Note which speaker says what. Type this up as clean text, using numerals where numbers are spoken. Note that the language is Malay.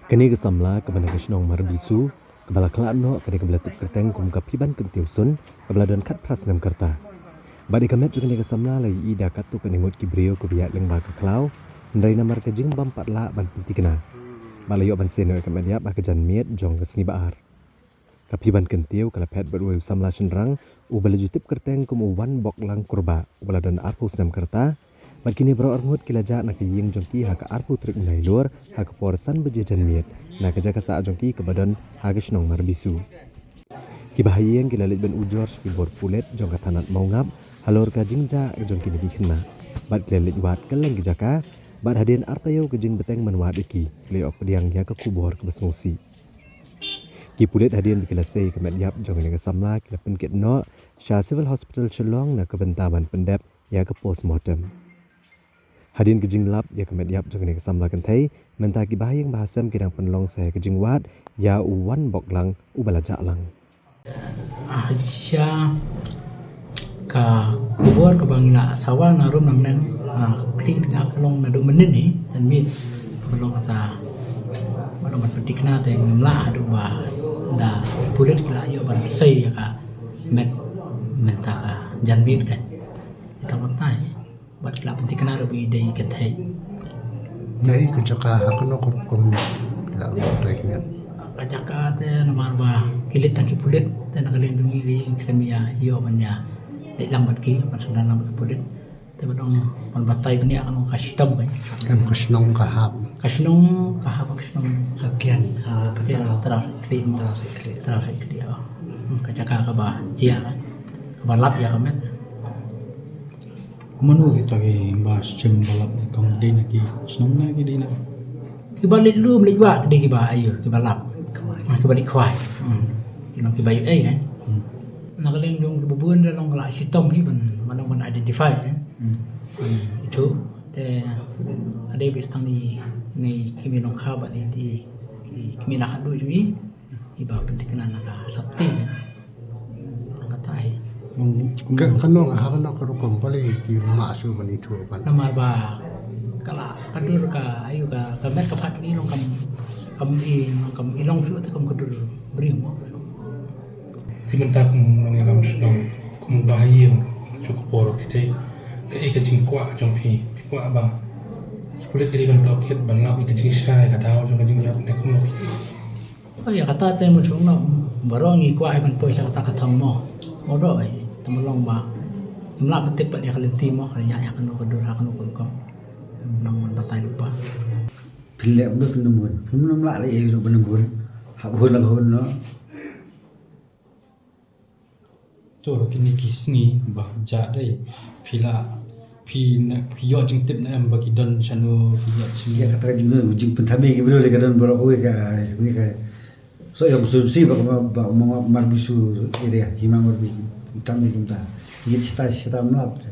Speaker 1: Kani kesamla kebana kesnong mar bisu, kebala kelano kani kebala tip kerteng kum kapiban kentiusun, kebala don kat prasnam kerta. Badi kamet juga kani kesamla lai ida katu kani mut kibrio kubiak leng ba keklau, ndai namar kejing bampat la ban pinti kena. Balayo ban seno kamet ya ba kejan miet jong kesni baar. Kapiban kentiu kala pet berwe samla senrang, ubala jutip kerteng kum uwan bok lang kurba, ubala don arpu snam kerta. Bad kini bro arngut kilaja nak ying jongki haka arpu trik menai luar haka porsan bejejan miet nak jaga saat jongki ke badan haka senong marbisu. Kibahayeng kilalit ben ujor skibor pulet jong katanat mau ngap halor ka jingja jongki negi kena. Bad kilalit wat keleng kijaka bad hadian artayo kejing beteng menwat iki leok pediang ya ke kubor ke besngusi. Ki pulet hadian dikilasai ke medyap jong ini kesamla kila penkit no Shah Civil Hospital Chelong na kebentaban pendep ya ke postmortem. Hadin kejing lap ya kemet yap jong ni kesamla kentai menta ki bahayang bahasam kidang penlong saya kejing wat ya uwan boklang ubala jaklang.
Speaker 2: Siya ka kubur ka bangina sawa na rum nang nang kli tengah kelong na do menin ni dan mit belong kata belong pentik na te ngemla adu ba da pulit kila yo ban sei ya ka met menta ka jan mit kan kita matai bat kila pentik na rubi dei kentai
Speaker 3: Nei kejaka hakono kum la to iknya.
Speaker 2: kajaka te nomor ba kilit tangki pulit te nakalindungi ri kremia yo banya de lambat ki pan sudah lambat pulit te badong pan batai bani akan kastom kan
Speaker 3: Kan kusnong kahap.
Speaker 2: kasnong kahap kasnong
Speaker 4: Hakian
Speaker 2: terus klin terus klin ya kajaka ka ba jia kan ka ba lap ya kamet
Speaker 4: Manu kita ke bahas cem balap kong di nak senang nak di nak.
Speaker 2: ki ba lit lu lit wa ki ba ayo ki ba lap ki ba lit kwai ki ba ai kan nakalindung bubuan dalam kala sitom hi man identify kan itu te ada bistang ni kimi nong khaba di kimi nak adu jumi iba penting nak sabti ngatai
Speaker 3: Kanong hakono kum pali ki masu bani tu pan.
Speaker 2: namar ba kala kadur ka ayu ka kamet ka pat ni nong kam ilong su te kam kadur beri mo
Speaker 5: Timenta kung nangyayam senong kung bahayang cukup poro kita ke jing kwa jong pi kwa ba kulit kiri ban tokit ban lap ke jing syai ka daw jong jing yap ne kum loki
Speaker 2: oh ya kata te mo chung no barong i kwa ai ban poi sa kata ka thong mo oro ai tumulong ba tumla betip pa dia kalenti mo kanya ya kan kadur ha kan ko nang batai lupa
Speaker 6: Pilih udah penembun, belum lagi itu penembun, habun lahun no.
Speaker 4: Tu kini kisni bah jadai pila piyo jeng tip na em bagi don chanu piyo sini.
Speaker 6: Ya kata jeng jeng pentami kita boleh kadang berapa ke ini ke. So yang bersumsi bak mau marbisu area himang marbi pentami kita. Ini cita-cita melap.